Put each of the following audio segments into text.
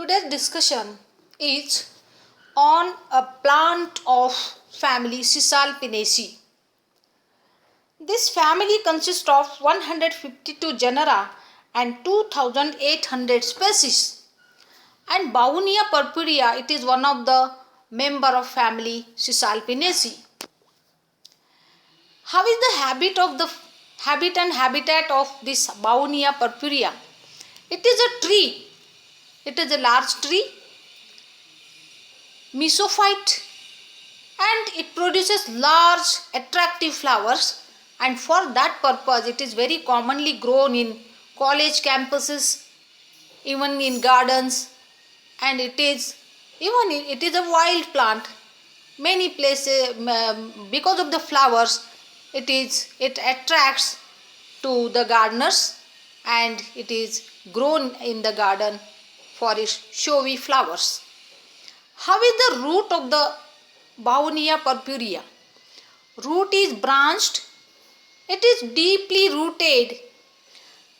Today's discussion is on a plant of family Cisalpinaceae. This family consists of 152 genera and 2800 species. And Bauhinia purpurea, it is one of the member of family Cisalpinaceae. How is the habit and habitat of this Bauhinia purpurea? It is a tree. It is a large tree, mesophyte, and it produces large attractive flowers, and for that purpose it is very commonly grown in college campuses, even in gardens, and it is a wild plant. Many places, because of the flowers, it attracts to the gardeners, and it is grown in the garden for its showy flowers. How is the root of the Bauhinia purpurea? Root is branched. It is deeply rooted,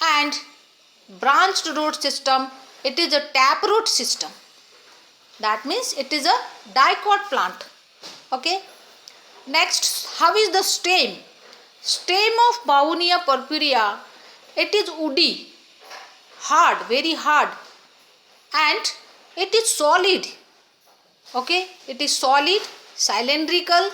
and branched root system, it is a taproot system. That means it is a dicot plant. Okay. Next, how is the stem? Stem of Bauhinia purpurea, it is woody, hard, very hard, and it is solid. Okay, it is solid, cylindrical,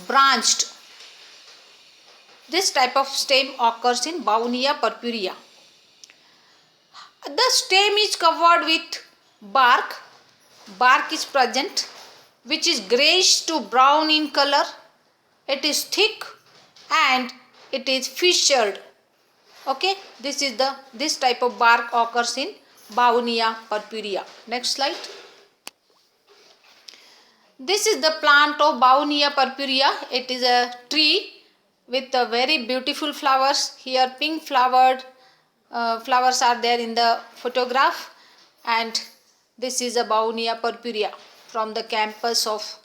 branched. This type of stem occurs in Bauhinia purpurea. The stem is covered with bark. Bark is present, which is greyish to brown in color. It is thick and it is fissured. Okay, this type of bark occurs in Bauhinia purpurea. Next slide. This is the plant of Bauhinia purpurea. It is a tree with a very beautiful flowers. Here pink flowered flowers are there in the photograph, and this is a Bauhinia purpurea from the campus of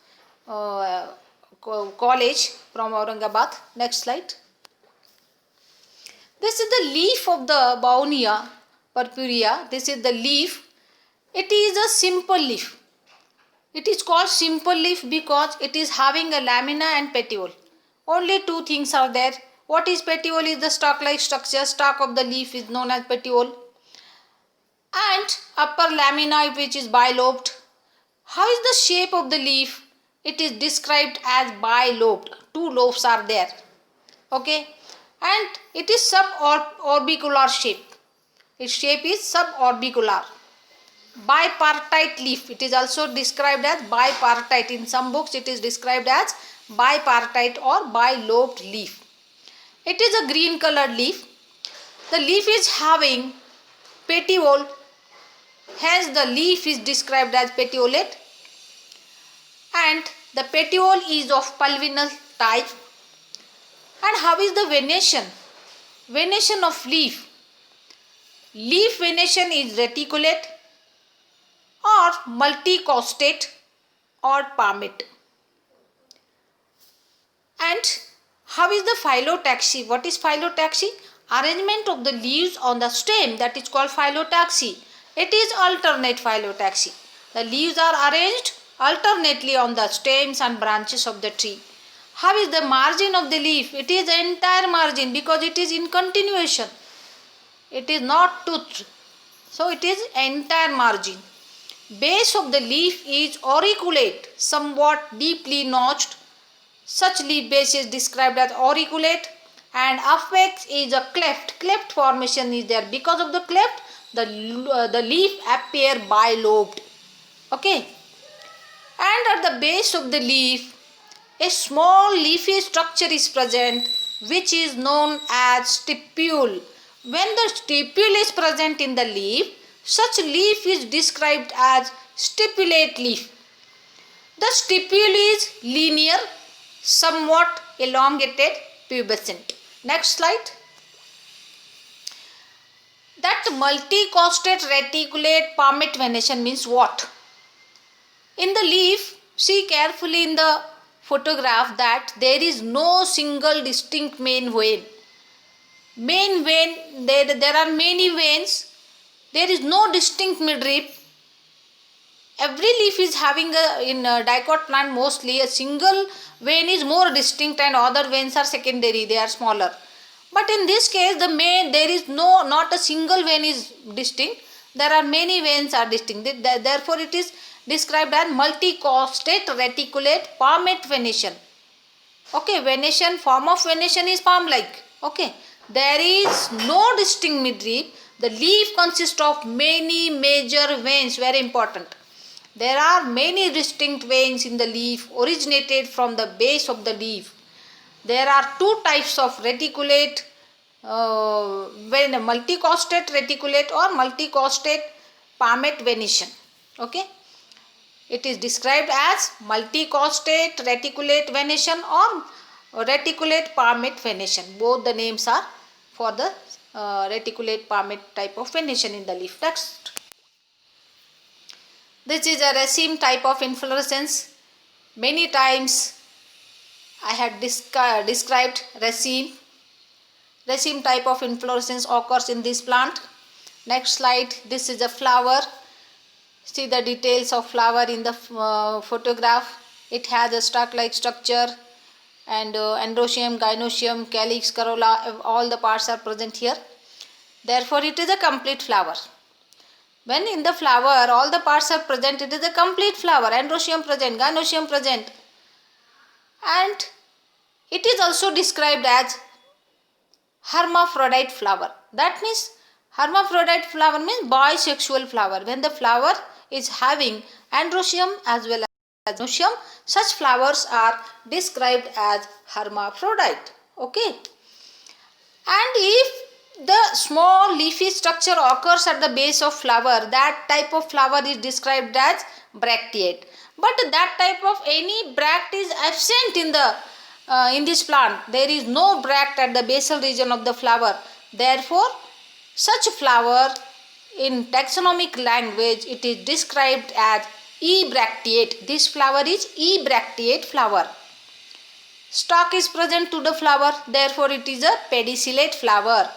college from Aurangabad. Next slide. This is the leaf of the Bauhinia purpurea. This is the leaf. It is a simple leaf. It is called simple leaf because it is having a lamina and petiole. Only two things are there. What is petiole? Is the stalk-like structure. Stalk of the leaf is known as petiole. And upper lamina, which is bilobed. How is the shape of the leaf? It is described as bilobed. Two lobes are there. Okay. And it is suborbicular shape. Its shape is suborbicular. Bipartite leaf. It is also described as bipartite. In some books it is described as bipartite or bilobed leaf. It is a green colored leaf. The leaf is having petiole. Hence the leaf is described as petiolate. And the petiole is of pulvinal type. And how is the venation? Venation of leaf. Leaf venation is reticulate or multicostate or palmate. And how is the phyllotaxy? What is phyllotaxy? Arrangement of the leaves on the stem, that is called phyllotaxy. It is alternate phyllotaxy. The leaves are arranged alternately on the stems and branches of the tree. How is the margin of the leaf? It is the entire margin because it is in continuation. It is not toothed. So it is entire margin. Base of the leaf is auriculate, somewhat deeply notched. Such leaf base is described as auriculate, and apex is a cleft. Cleft formation is there. Because of the cleft, the leaf appear bilobed. Okay. And at the base of the leaf, a small leafy structure is present, which is known as stipule. When the stipule is present in the leaf, such leaf is described as stipulate leaf. The stipule is linear, somewhat elongated, pubescent. Next slide. That multicostate reticulate palmate venation means what? In the leaf, see carefully in the photograph that there is no single distinct main vein. Main vein, there are many veins. There is no distinct midrib. every leaf is having in dicot plant mostly a single vein is more distinct and other veins are secondary, they are smaller. But in this case the main, there is not a single vein is distinct, there are many veins are distinct. Therefore it is described as multicostate reticulate palmate venation. Okay, venation, form of venation is palm like. Okay, there is no distinct midrib. The leaf consists of many major veins, very important. There are many distinct veins in the leaf originated from the base of the leaf. There are two types of reticulate, multicostate reticulate or multicostate palmate venation. Okay, it is described as multicostate reticulate venation or reticulate palmate venation. Both the names are for the reticulate palmate type of venation in the leaf. Next, this is a raceme type of inflorescence. Many times I had described raceme. Raceme type of inflorescence occurs in this plant. Next slide, this is a flower. See the details of flower in the photograph. It has a stalk-like structure and androecium, gynoecium, calyx, corolla, all the parts are present here. Therefore, it is a complete flower. When in the flower all the parts are present, it is a complete flower. Androecium present, gynoecium present, and it is also described as hermaphrodite flower. That means hermaphrodite flower means bisexual flower. When the flower is having androecium as well as gynoecium, such flowers are described as hermaphrodite. Okay, and if the small leafy structure occurs at the base of flower, that type of flower is described as bracteate. But that type of any bract is absent in this plant. There is no bract at the basal region of the flower. Therefore, such flower in taxonomic language it is described as ebracteate. This flower is ebracteate flower. Stalk is present to the flower, therefore it is a pedicellate flower.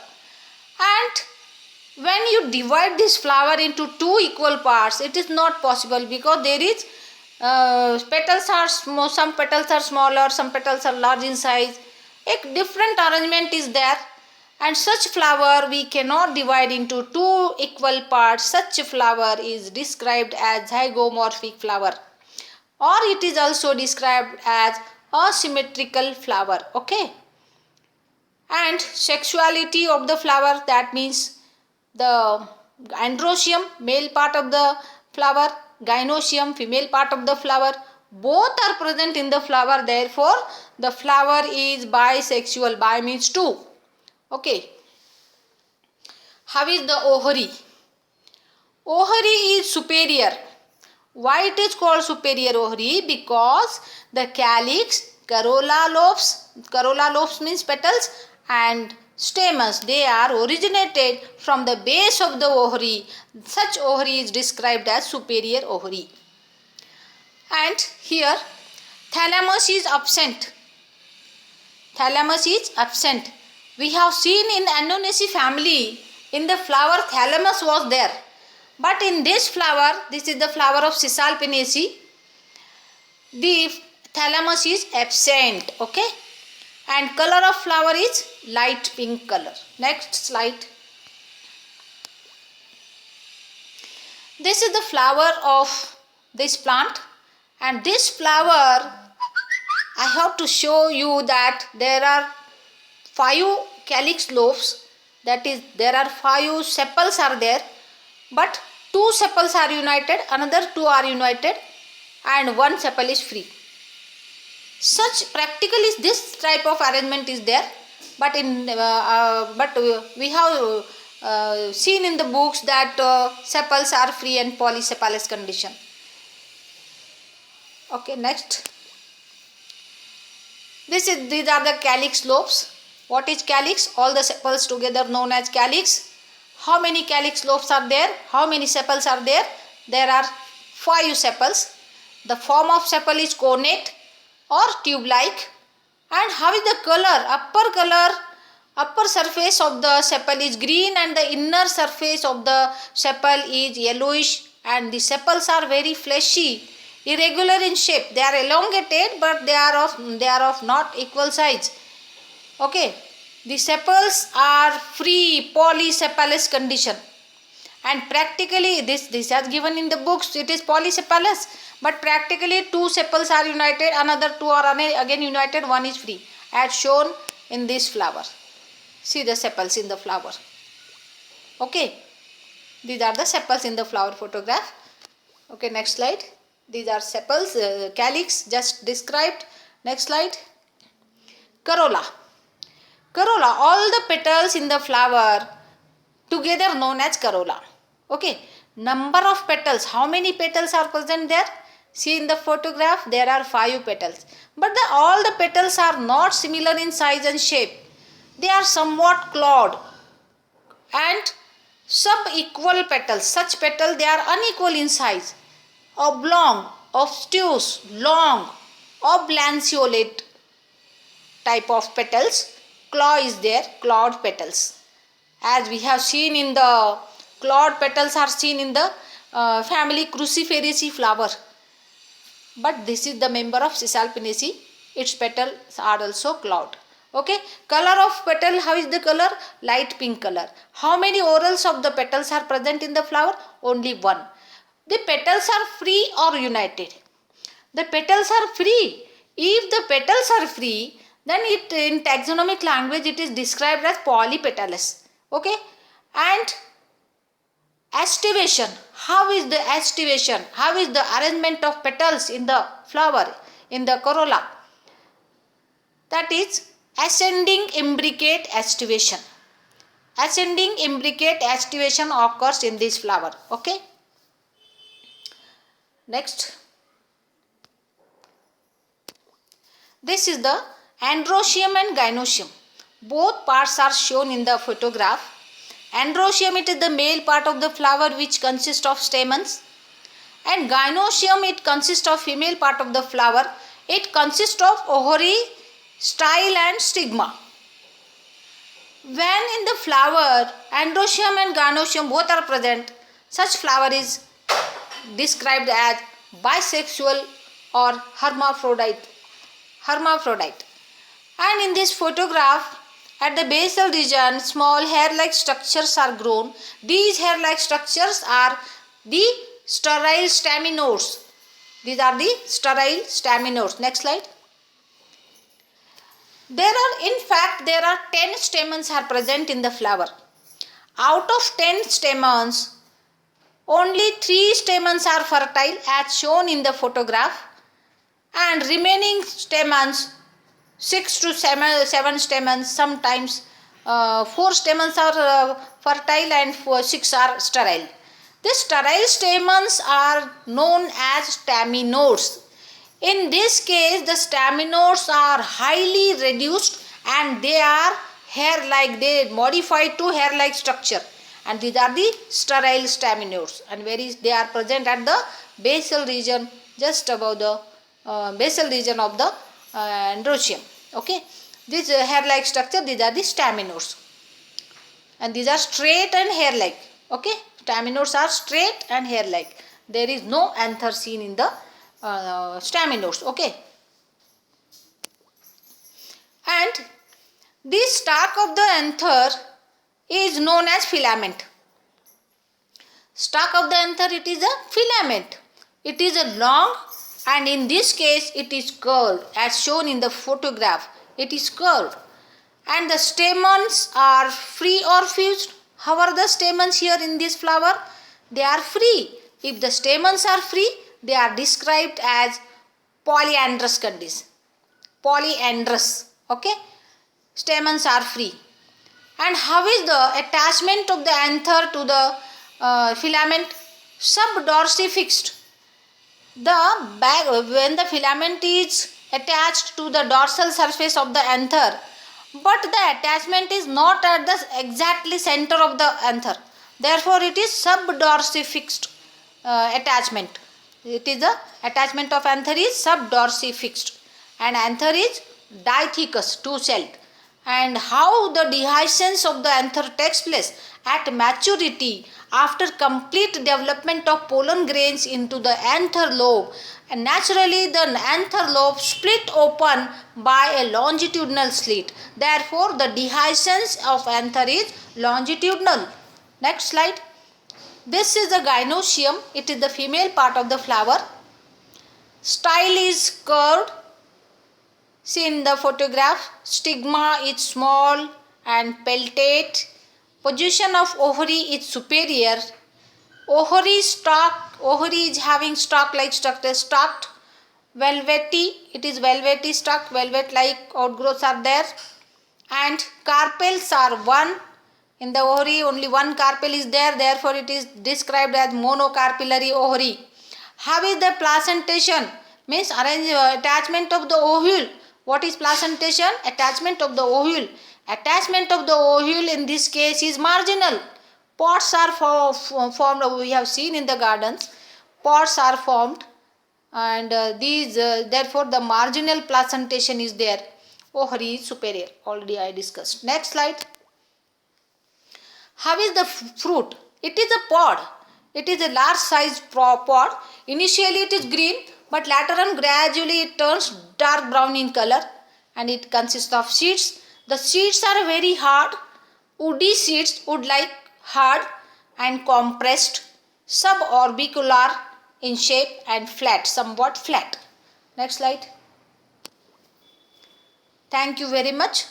And when you divide this flower into two equal parts, it is not possible because there is petals are small, some petals are smaller, some petals are large in size. A different arrangement is there, and such flower we cannot divide into two equal parts. Such flower is described as zygomorphic flower, or it is also described as asymmetrical flower. Okay, and sexuality of the flower, that means the androecium male part of the flower, gynoecium female part of the flower, both are present in the flower. Therefore the flower is bisexual. Bi means two. Okay, how is the ovary? Ovary is superior. Why it is called superior ovary? Because the calyx, corolla lobes means petals, and stamens, they are originated from the base of the ovary. Such ovary is described as superior ovary. And here thalamus is absent. Thalamus is absent. We have seen in Annonaceae family, in the flower thalamus was there, but in this flower, this is the flower of Cisalpinaceae, the thalamus is absent. Okay, and color of flower is light pink color. Next slide. This is the flower of this plant, and this flower I have to show you that there are 5 calyx lobes, that is there are 5 sepals are there, but 2 sepals are united, another 2 are united, and 1 sepal is free. Such practically this type of arrangement is there, but we have seen in the books that sepals are free and polysepalous condition. Okay, next. These are the calyx lobes. What is calyx? All the sepals together known as calyx. How many calyx lobes are there? How many sepals are there? There are 5 sepals. The form of sepal is connate or tube-like. And how is the color? Upper surface of the sepal is green and the inner surface of the sepal is yellowish and the sepals are very fleshy, irregular in shape. They are elongated, but they are of not equal size. Okay, the sepals are free polysepalous condition, and practically this is given in the books, it is polysepalous, but practically two sepals are united, another two are again united, one is free, as shown in this flower. See the sepals in the flower. Okay, these are the sepals in the flower photograph. Okay, next slide. These are sepals, calyx just described. Next slide. Corolla. Corolla, all the petals in the flower together known as corolla. Okay, number of petals, how many petals are present there? See in the photograph, there are 5 petals, but all the petals are not similar in size and shape. They are somewhat clawed and sub-equal petals. Such petals, they are unequal in size, oblong, obtuse, long, oblanceolate type of petals. Claw is there, clawed petals. As we have seen in the clawed petals are seen in the family Cruciferaceae flower. But this is the member of Cisalpinaceae. Its petals are also clawed. Okay, color of petal, how is the color? Light pink color. How many orals of the petals are present in the flower? Only one. The petals are free or united? The petals are free. If the petals are free, then it in taxonomic language it is described as polypetalous. Okay, and aestivation. How is the aestivation? How is the arrangement of petals in the flower, in the corolla? That is ascending imbricate aestivation. Ascending imbricate aestivation occurs in this flower. Okay. Next. This is the androecium and gynoecium. Both parts are shown in the photograph. Androecium, it is the male part of the flower which consists of stamens, and gynoecium, it consists of female part of the flower. It consists of ovary, style and stigma. When in the flower androecium and gynoecium both are present, such flower is described as bisexual or hermaphrodite. And in this photograph, at the basal region, small hair-like structures are grown. These hair-like structures are the sterile staminodes. These are the sterile staminodes. Next slide. There are 10 stamens are present in the flower. Out of 10 stamens, only 3 stamens are fertile as shown in the photograph, and remaining stamens, 6 to 7 stamens, sometimes 4 stamens are fertile and 6 are sterile. The sterile stamens are known as staminodes. In this case, the staminodes are highly reduced and they are hair-like, they modified to hair-like structure, and these are the sterile staminodes, and they are present at the basal region, just above the basal region of the androecium. Okay, this hair-like structure, these are the staminodes, and these are straight and hair-like. Okay, staminodes are straight and hair-like. There is no anther seen in the staminodes. Okay, and this stalk of the anther is known as filament. Stalk of the anther, it is a filament. It is a long, and in this case it is curved as shown in the photograph. It is curved, and the stamens are free or fused. How are the stamens here in this flower? They are free. If the stamens are free, they are described as polyandrous condition. Polyandrous. Okay, stamens are free. And how is the attachment of the anther to the filament? Subdorsifixed. When the filament is attached to the dorsal surface of the anther, but the attachment is not at the exactly center of the anther. Therefore, it is subdorsifixed attachment. It is the attachment of anther is subdorsifixed, and anther is dithecous, two-celled, and how the dehiscence of the anther takes place at maturity after complete development of pollen grains into the anther lobe. And naturally the anther lobe split open by a longitudinal slit. Therefore the dehiscence of anther is longitudinal. Next slide. This is the gynoecium. It is the female part of the flower. Style is curved. See in the photograph, stigma is small and peltate. Position of ovary is superior. Ovary is having stalk-like structure, stalked, velvety. It is velvety stalk, velvet-like outgrowths are there. And carpels are one. In the ovary, only one carpel is there. Therefore, it is described as monocarpellary ovary. How is the placentation? Means attachment of the ovule. What is placentation? Attachment of the ovule. Attachment of the ovule in this case is marginal. Pods are formed. We have seen in the gardens. Pods are formed, and therefore the marginal placentation is there. Ovary is superior. Already I discussed. Next slide. How is the fruit? It is a pod. It is a large size pod. Initially it is green, but later on gradually it turns dark brown in color, and it consists of seeds. The seeds are very hard, woody seeds, wood-like, hard and compressed, suborbicular in shape and flat, somewhat flat. Next slide. Thank you very much.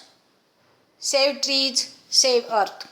Save trees, save earth.